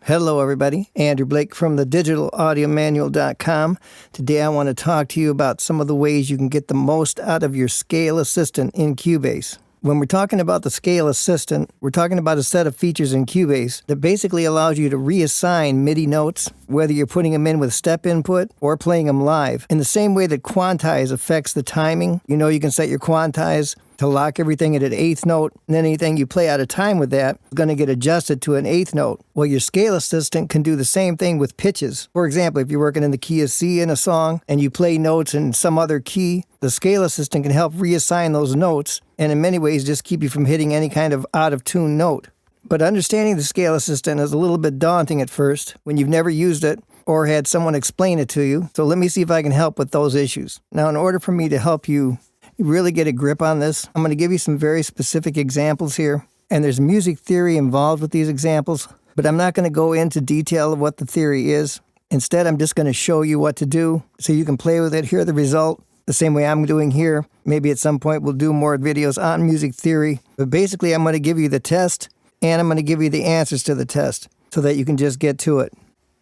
Hello everybody, Andrew Blake from the digitalaudiomanual.com. Today I want to talk to you about some of the ways you can get the most out of your scale assistant in Cubase. When we're talking about the scale assistant, we're talking about a set of features in Cubase that basically allows you to reassign MIDI notes, whether you're putting them in with step input or playing them live. In the same way that quantize affects the timing, you can set your quantize to lock everything at an eighth note, and then anything you play out of time with that is going to get adjusted to an eighth note. Well, your scale assistant can do the same thing with pitches. For example, if you're working in the key of C in a song and you play notes in some other key, the scale assistant can help reassign those notes and in many ways just keep you from hitting any kind of out-of-tune note. But understanding the scale assistant is a little bit daunting at first when you've never used it or had someone explain it to you. So let me see if I can help with those issues. Now, in order for me to help you really get a grip on this, I'm going to give you some very specific examples here. And there's music theory involved with these examples, but I'm not going to go into detail of what the theory is. Instead, I'm just going to show you what to do so you can play with it, hear the result, the same way I'm doing here. Maybe at some point we'll do more videos on music theory. But basically, I'm going to give you the test, and I'm going to give you the answers to the test so that you can just get to it.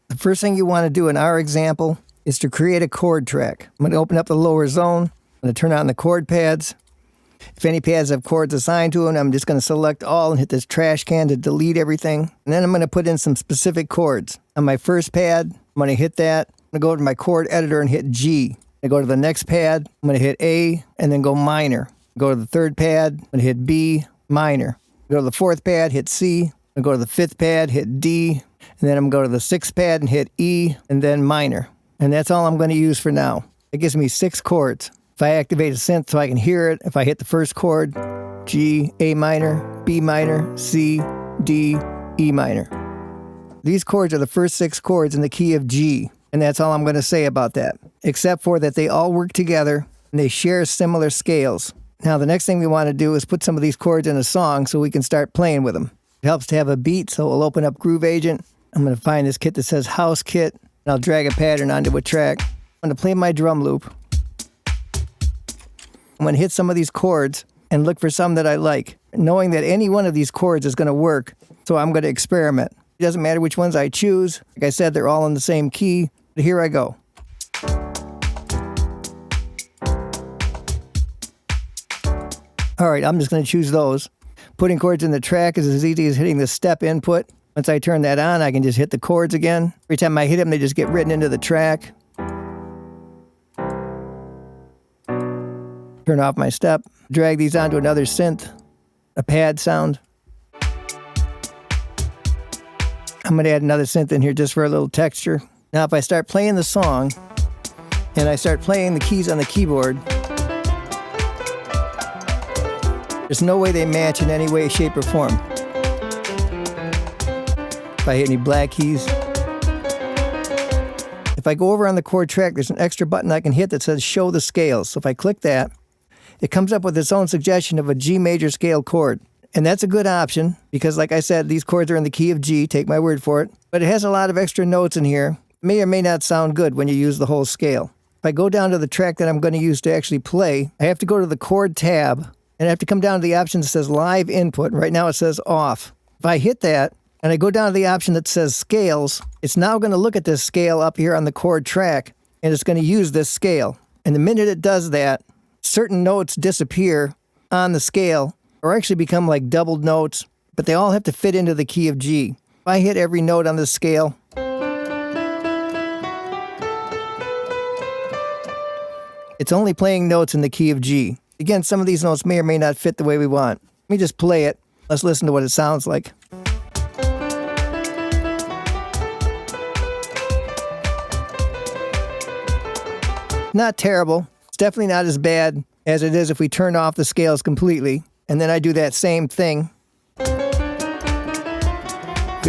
The first thing you want to do in our example is to create a chord track. I'm going to open up the lower zone. I'm going to turn on the chord pads. If any pads have chords assigned to them, I'm just going to select all and hit this trash can to delete everything. And then I'm going to put in some specific chords. On my first pad, I'm going to hit that. I'm going to go to my chord editor and hit G. I go to the next pad, I'm going to hit A and then go minor. Go to the third pad, I'm going to hit B, minor. Go to the fourth pad, hit C. I go to the fifth pad, hit D. And then I'm going to go to the sixth pad and hit E and then minor. And that's all I'm going to use for now. It gives me 6 chords. If I activate a synth so I can hear it, if I hit the first chord, G, A minor, B minor, C, D, E minor. These chords are the first 6 chords in the key of G, and that's all I'm going to say about that, except for that they all work together and they share similar scales. Now, the next thing we want to do is put some of these chords in a song so we can start playing with them. It helps to have a beat, so we'll open up Groove Agent. I'm going to find this kit that says House Kit, and I'll drag a pattern onto a track. I'm going to play my drum loop. I'm going to hit some of these chords and look for some that I like, knowing that any one of these chords is going to work, so I'm going to experiment. It doesn't matter which ones I choose. Like I said, they're all in the same key. But here I go. All right, I'm just going to choose those. Putting chords in the track is as easy as hitting the step input. Once I turn that on, I can just hit the chords again. Every time I hit them, they just get written into the track. Turn off my step, drag these onto another synth, a pad sound. I'm going to add another synth in here just for a little texture. Now if I start playing the song, and I start playing the keys on the keyboard, there's no way they match in any way, shape, or form. If I hit any black keys. If I go over on the chord track, there's an extra button I can hit that says Show the Scales. So if I click that, it comes up with its own suggestion of a G major scale chord. And that's a good option because, like I said, these chords are in the key of G, take my word for it. But it has a lot of extra notes in here. May or may not sound good when you use the whole scale. If I go down to the track that I'm going to use to actually play, I have to go to the chord tab, and I have to come down to the option that says Live Input. Right now it says Off. If I hit that, and I go down to the option that says Scales, it's now going to look at this scale up here on the chord track, and it's going to use this scale. And the minute it does that, certain notes disappear on the scale, or actually become like doubled notes, but they all have to fit into the key of G. If I hit every note on this scale, it's only playing notes in the key of G. Again, some of these notes may or may not fit the way we want. Let me just play it. Let's listen to what it sounds like. Not terrible. It's definitely not as bad as it is if we turn off the scales completely. And then I do that same thing. We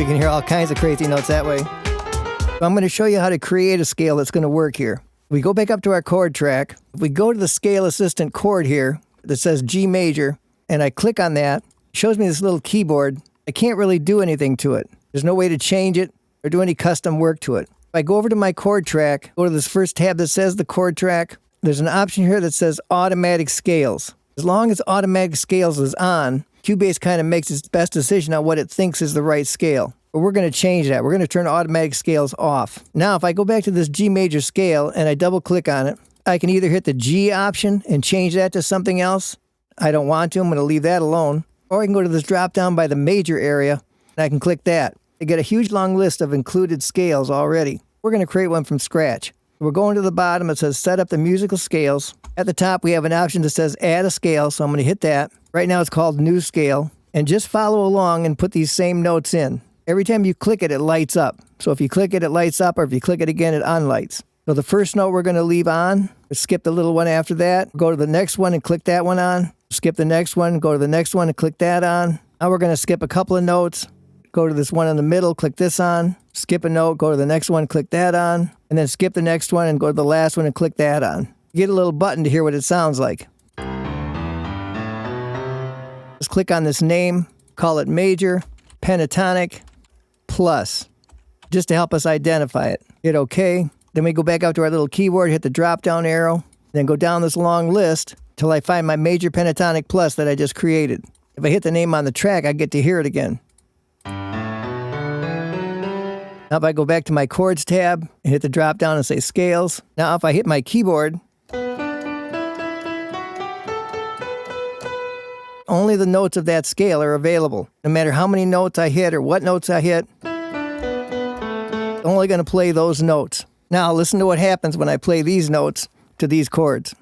can hear all kinds of crazy notes that way. So I'm going to show you how to create a scale that's going to work here. We go back up to our chord track. If we go to the Scale Assistant chord here that says G major, and I click on that, it shows me this little keyboard. I can't really do anything to it. There's no way to change it or do any custom work to it. If I go over to my chord track, go to this first tab that says the chord track, there's an option here that says Automatic Scales. As long as Automatic Scales is on, Cubase kind of makes its best decision on what it thinks is the right scale. But we're going to change that. We're going to turn automatic scales off. Now, if I go back to this G major scale and I double click on it, I can either hit the G option and change that to something else. I don't want to. I'm going to leave that alone. Or I can go to this drop down by the major area and I can click that. I get a huge long list of included scales already. We're going to create one from scratch. We're going to the bottom. It says set up the musical scales. At the top, we have an option that says add a scale. So I'm going to hit that. Right now it's called new scale. And just follow along and put these same notes in. Every time you click it, it lights up. So if you click it, it lights up, or if you click it again, it unlights. So the first note we're going to leave on, skip the little one after that, go to the next one and click that one on, skip the next one, go to the next one and click that on. Now we're going to skip a couple of notes, go to this one in the middle, click this on, skip a note, go to the next one, click that on, and then skip the next one and go to the last one and click that on. You get a little button to hear what it sounds like. Just click on this name, call it major, pentatonic, plus, just to help us identify it. Hit OK. Then we go back out to our little keyboard, hit the drop-down arrow, then go down this long list till I find my major pentatonic plus that I just created. If I hit the name on the track, I get to hear it again. Now if I go back to my chords tab and hit the drop-down and say scales, now if I hit my keyboard, only the notes of that scale are available. No matter how many notes I hit or what notes I hit, I'm only going to play those notes. Now listen to what happens when I play these notes to these chords.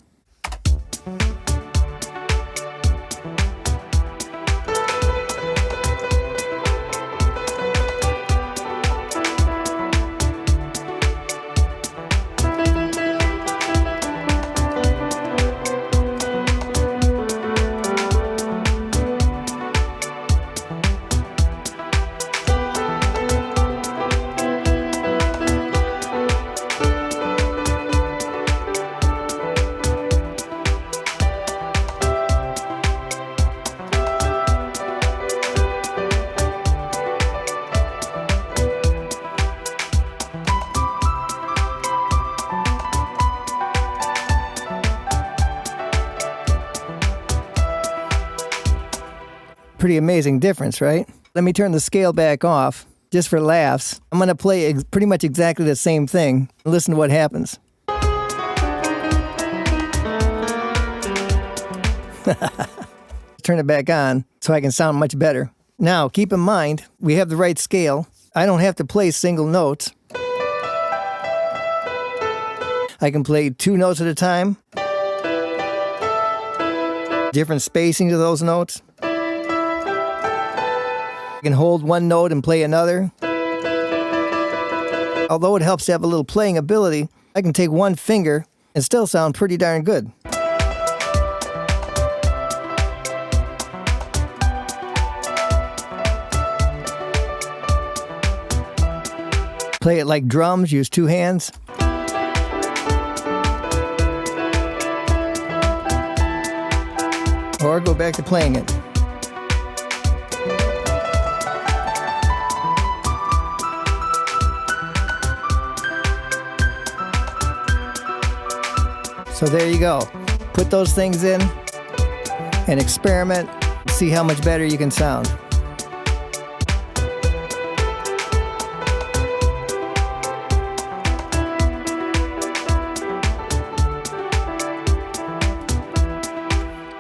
Pretty amazing difference, right? Let me turn the scale back off, just for laughs. I'm going to play pretty much exactly the same thing. Listen to what happens. Turn it back on so I can sound much better. Now, keep in mind, we have the right scale. I don't have to play single notes. I can play 2 notes at a time. Different spacings of those notes. I can hold one note and play another. Although it helps to have a little playing ability, I can take one finger and still sound pretty darn good. Play it like drums, use 2 hands. Or go back to playing it. So there you go. Put those things in and experiment. See how much better you can sound.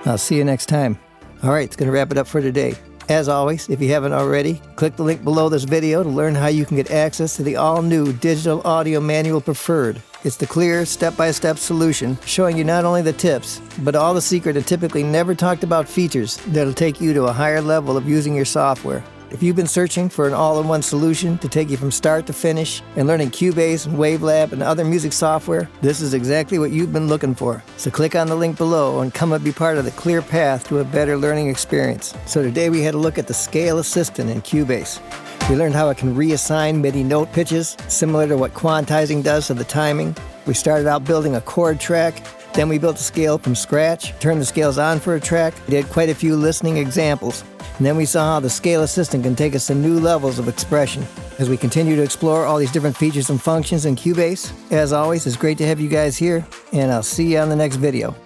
I'll see you next time. All right, it's going to wrap it up for today. As always, if you haven't already, click the link below this video to learn how you can get access to the all-new Digital Audio Manual Preferred. It's the clear, step-by-step solution showing you not only the tips, but all the secret and typically never talked about features that'll take you to a higher level of using your software. If you've been searching for an all-in-one solution to take you from start to finish and learning Cubase and Wavelab and other music software, this is exactly what you've been looking for. So click on the link below and come and be part of the clear path to a better learning experience. So today we had a look at the Scale Assistant in Cubase. We learned how it can reassign MIDI note pitches, similar to what quantizing does to the timing. We started out building a chord track. Then we built a scale from scratch, turned the scales on for a track, did quite a few listening examples. And then we saw how the Scale Assistant can take us to new levels of expression. As we continue to explore all these different features and functions in Cubase, as always, it's great to have you guys here, and I'll see you on the next video.